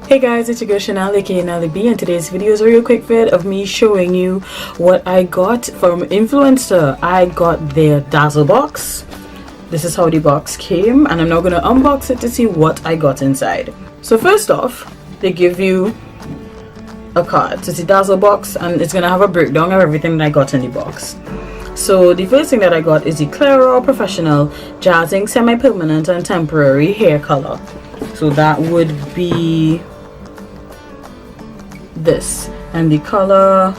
Hey guys, it's your girl Chanel aka Nelly B, and today's video is a real quick vid of me showing you what I got from Influenster. I got their Dazzle box. This is how the box came, and I'm now going to unbox it to see what I got inside. So first off, they give you a card. It's the Dazzle box, and it's going to have a breakdown of everything that I got in the box. So the first thing that I got is the Clear Professional Jazzing Semi-Permanent and Temporary Hair Color. So that would be this, and the color,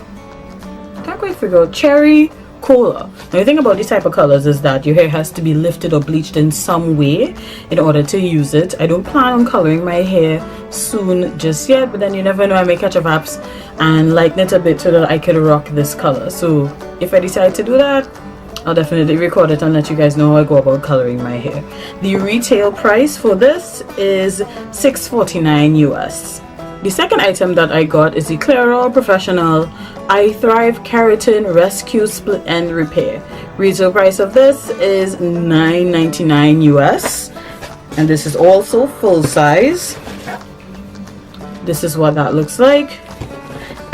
can't quite figure out, Cherry Cola. Now the thing about these type of colors is that your hair has to be lifted or bleached in some way in order to use it. I don't plan on coloring my hair soon just yet, but then you never know, I may catch a vapse and lighten it a bit so that I could rock this color. So if I decide to do that, I'll definitely record it and let you guys know how I go about coloring my hair. The retail price for this is $6.49 US. The second item that I got is the Clear Professional I Thrive Keratin Rescue Split End Repair. Retail price of this is $9.99 US, and this is also full size. This is what that looks like,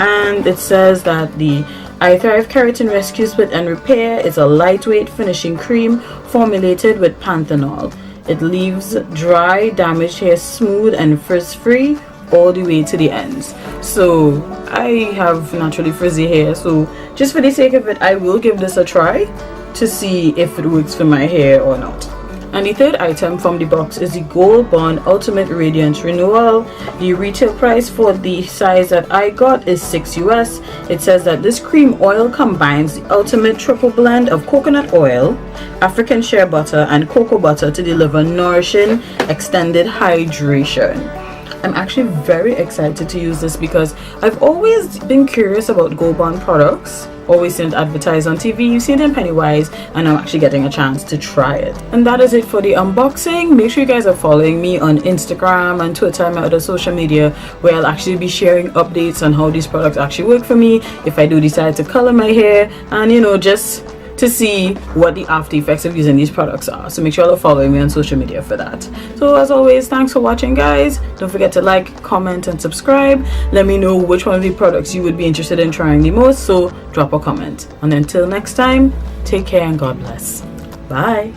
and it says that the I Thrive Keratin Rescue Split End Repair is a lightweight finishing cream formulated with panthenol. It leaves dry, damaged hair smooth and frizz-free all the way to the ends. So I have naturally frizzy hair, so just for the sake of it, I will give this a try to see if it works for my hair or not. And the third item from the box is the Gold Bond Ultimate Radiance Renewal. The retail price for the size that I got is $6 US. It says that this cream oil combines the ultimate triple blend of coconut oil, African shea butter and cocoa butter to deliver nourishing extended hydration. I'm actually very excited to use this because I've always been curious about Gold Bond products. Always seen it advertised on TV, you see it in Pennywise, and I'm actually getting a chance to try it. And that is it for the unboxing. Make sure you guys are following me on Instagram and Twitter and my other social media, where I'll actually be sharing updates on how these products actually work for me, if I do decide to color my hair, and you know, just to see what the after effects of using these products are. So make sure you're following me on social media for that. So as always, thanks for watching guys. Don't forget to like, comment and subscribe. Let me know which one of the products you would be interested in trying the most, so drop a comment. And until next time, take care and God bless. Bye.